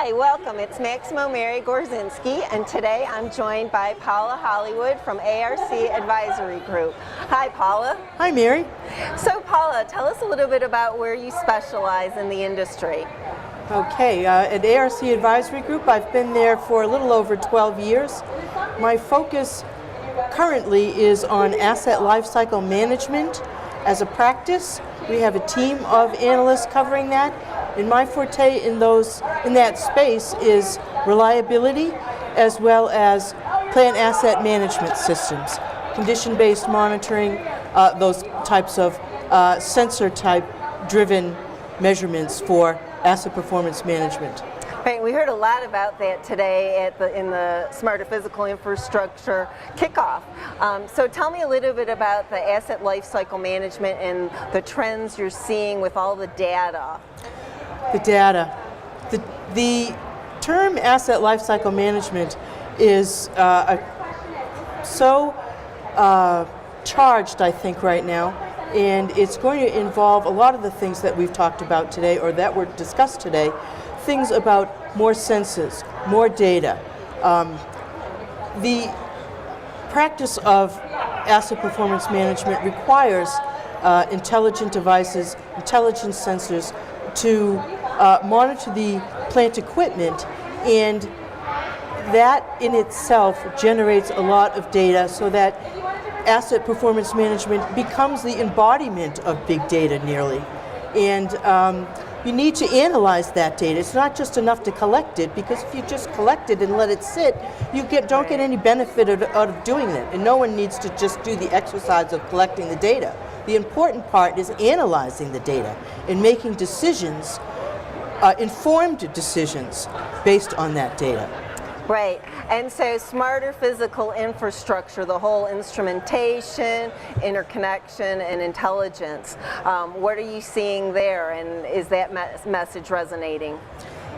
Hi, welcome. It's Maximo Gorczynski, and today I'm joined by Paula Hollywood from ARC Advisory Group. Hi, Paula. Hi, Mary. So, Paula, tell us a little bit about where you specialize in the industry. Okay, at ARC Advisory Group, I've been there for a little over 12 years. My focus currently is on asset lifecycle management as a practice. We have a team of analysts covering that. And my forte in that space is reliability as well as plant asset management systems, condition-based monitoring, those types of sensor-type driven measurements for asset performance management. Right, we heard a lot about that today in the Smarter Physical Infrastructure kickoff. So tell me a little bit about the asset lifecycle management and the trends you're seeing with all the data. The data. The term asset lifecycle management is so charged, I think, right now, and it's going to involve a lot of the things that we've talked about today or that were discussed today, things about more senses, more data. The practice of asset performance management requires intelligent devices, intelligent sensors to monitor the plant equipment, and that in itself generates a lot of data so that asset performance management becomes the embodiment of big data nearly. And you need to analyze that data. It's not just enough to collect it, because if you just collect it and let it sit, you don't get any benefit out of doing it. And no one needs to just do the exercise of collecting the data. The important part is analyzing the data and making decisions, informed decisions based on that data. Right, and so smarter physical infrastructure, the whole instrumentation, interconnection, and intelligence. What are you seeing there, and is that message resonating?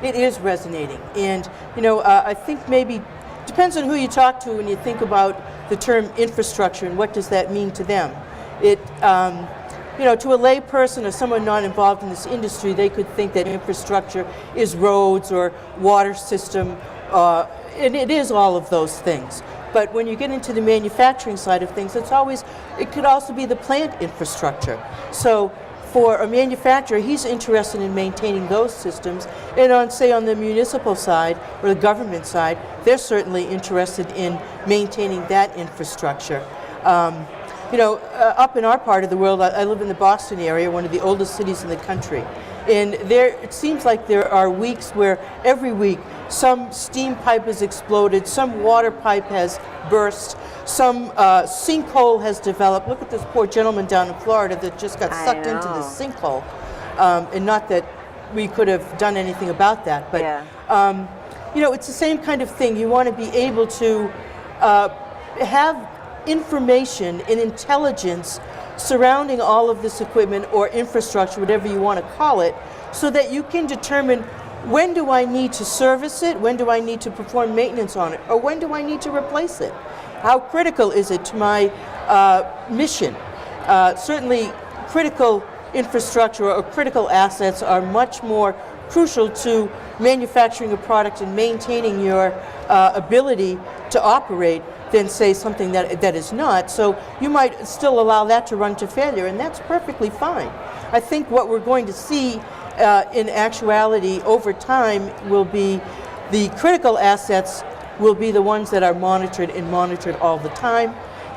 It is resonating, and I think maybe depends on who you talk to when you think about the term infrastructure and what does that mean to them. It, to a lay person or someone not involved in this industry, they could think that infrastructure is roads or water system, and it is all of those things. But when you get into the manufacturing side of things, it could also be the plant infrastructure. So for a manufacturer, he's interested in maintaining those systems, and on the municipal side or the government side, they're certainly interested in maintaining that infrastructure. Up in our part of the world, I live in the Boston area, one of the oldest cities in the country. And it seems like there are weeks where every week some steam pipe has exploded, some water pipe has burst, some sinkhole has developed. Look at this poor gentleman down in Florida that just got sucked into this sinkhole. And not that we could have done anything about that, but it's the same kind of thing. You want to be able to have information and intelligence surrounding all of this equipment or infrastructure, whatever you want to call it, so that you can determine when do I need to service it, when do I need to perform maintenance on it, or when do I need to replace it? How critical is it to my mission? Certainly critical infrastructure or critical assets are much more crucial to manufacturing a product and maintaining your ability to operate than say something that is not. So you might still allow that to run to failure, and that's perfectly fine. I think what we're going to see in actuality over time will be the critical assets will be the ones that are monitored all the time,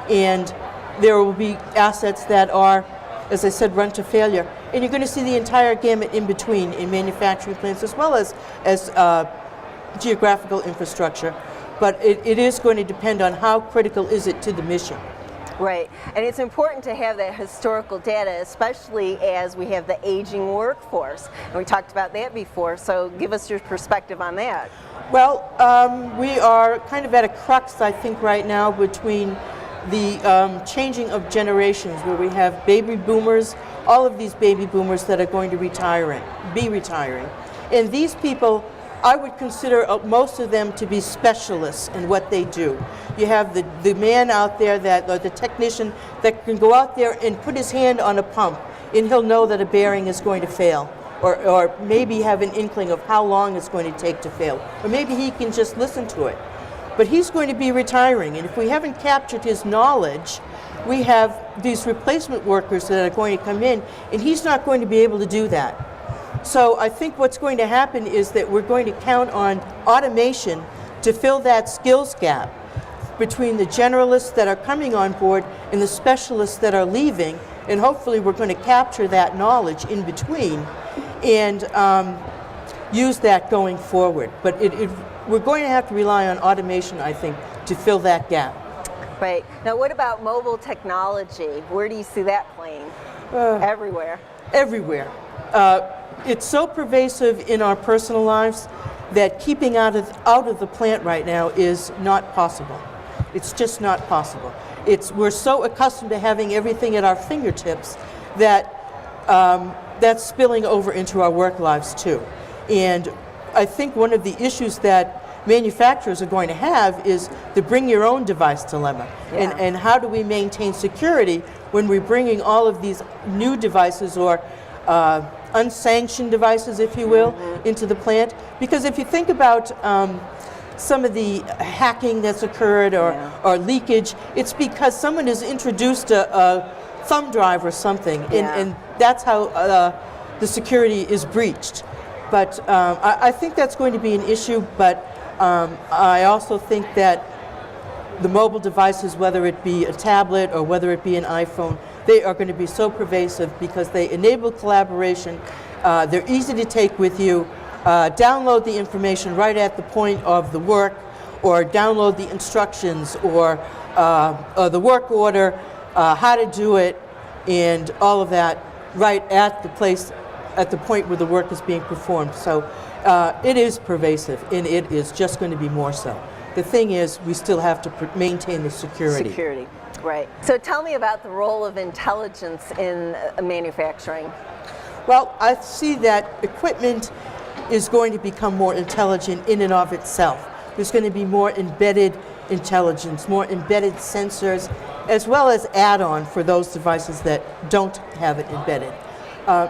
and there will be assets that are, as I said, run to failure. And you're going to see the entire gamut in between in manufacturing plants as well as geographical infrastructure. But it is going to depend on how critical is it to the mission. Right, and it's important to have that historical data, especially as we have the aging workforce. And we talked about that before, so give us your perspective on that. Well, we are kind of at a crux, I think, right now between the changing of generations, where we have baby boomers, all of these baby boomers that are going to be retiring. And these people, I would consider most of them to be specialists in what they do. You have the man out there, or the technician that can go out there and put his hand on a pump, and he'll know that a bearing is going to fail. or maybe have an inkling of how long it's going to take to fail, or maybe he can just listen to it. But he's going to be retiring, and if we haven't captured his knowledge, we have these replacement workers that are going to come in, and he's not going to be able to do that. So I think what's going to happen is that we're going to count on automation to fill that skills gap between the generalists that are coming on board and the specialists that are leaving, and hopefully we're going to capture that knowledge in between and use that going forward. But we're going to have to rely on automation, I think, to fill that gap. Right. Now what about mobile technology? Where do you see that playing? Everywhere. Everywhere. It's so pervasive in our personal lives that keeping out of the plant right now is not possible. It's just not possible. We're so accustomed to having everything at our fingertips that that's spilling over into our work lives too. And I think one of the issues that manufacturers are going to have is the bring your own device dilemma. Yeah. And how do we maintain security when we're bringing all of these new devices or unsanctioned devices, if you will, into the plant? Because if you think about some of the hacking that's occurred or leakage, it's because someone has introduced a thumb drive or something, and that's how the security is breached. But I think that's going to be an issue, but I also think that the mobile devices, whether it be a tablet or whether it be an iPhone, they are going to be so pervasive because they enable collaboration. They're easy to take with you. Download the information right at the point of the work, or download the instructions or the work order, how to do it, and all of that right at the place, at the point where the work is being performed. So it is pervasive, and it is just going to be more so. The thing is, we still have to maintain the security. Security, right. So tell me about the role of intelligence in manufacturing. Well, I see that equipment is going to become more intelligent in and of itself. There's going to be more embedded intelligence, more embedded sensors, as well as add-on for those devices that don't have it embedded.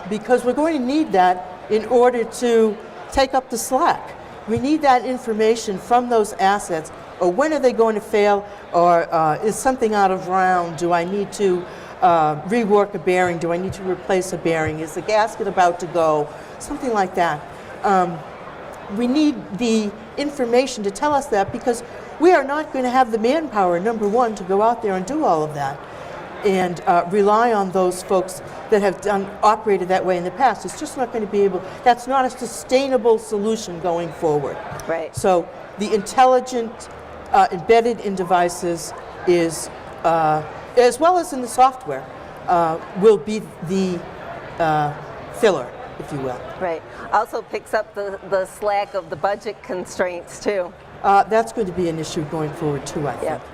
Because we're going to need that in order to take up the slack. We need that information from those assets, or when are they going to fail, or is something out of round? Do I need to rework a bearing? Do I need to replace a bearing? Is the gasket about to go? Something like that. We need the information to tell us that, because we are not going to have the manpower, number one, to go out there and do all of that and rely on those folks that have operated that way in the past. It's just not going to be able, that's not a sustainable solution going forward. Right. So the intelligent embedded in devices is, as well as in the software, will be the filler, if you will. Right. Also picks up the slack of the budget constraints too. That's going to be an issue going forward too, I think. Yep.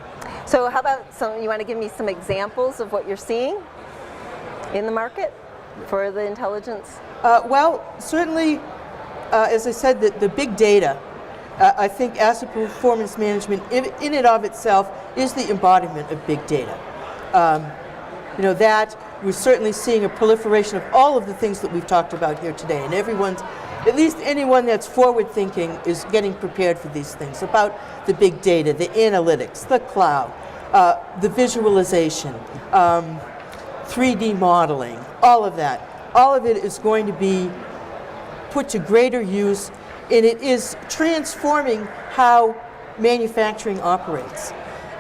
So how about you want to give me some examples of what you're seeing in the market for the intelligence? Well, certainly, as I said, the big data, I think asset performance management in and of itself is the embodiment of big data. That we're certainly seeing a proliferation of all of the things that we've talked about here today, and at least anyone that's forward thinking is getting prepared for these things, about the big data, the analytics, the cloud, the visualization, 3D modeling, all of that. All of it is going to be put to greater use, and it is transforming how manufacturing operates.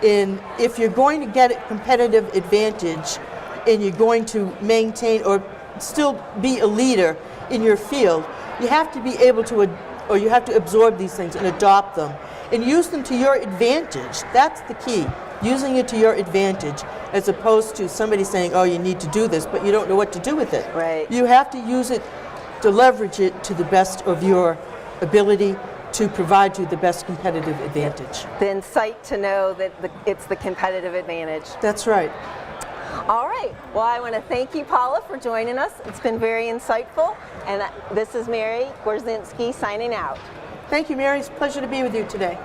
And if you're going to get a competitive advantage and you're going to maintain or still be a leader in your field, you have to be able to, or you have to absorb these things and adopt them and use them to your advantage. That's the key, using it to your advantage, as opposed to somebody saying, oh, you need to do this, but you don't know what to do with it. Right. You have to use it to leverage it to the best of your ability to provide you the best competitive advantage. The insight to know that it's the competitive advantage. That's right. All right. Well, I want to thank you, Paula, for joining us. It's been very insightful. And this is Mary Gorczynski signing out. Thank you, Mary. It's a pleasure to be with you today.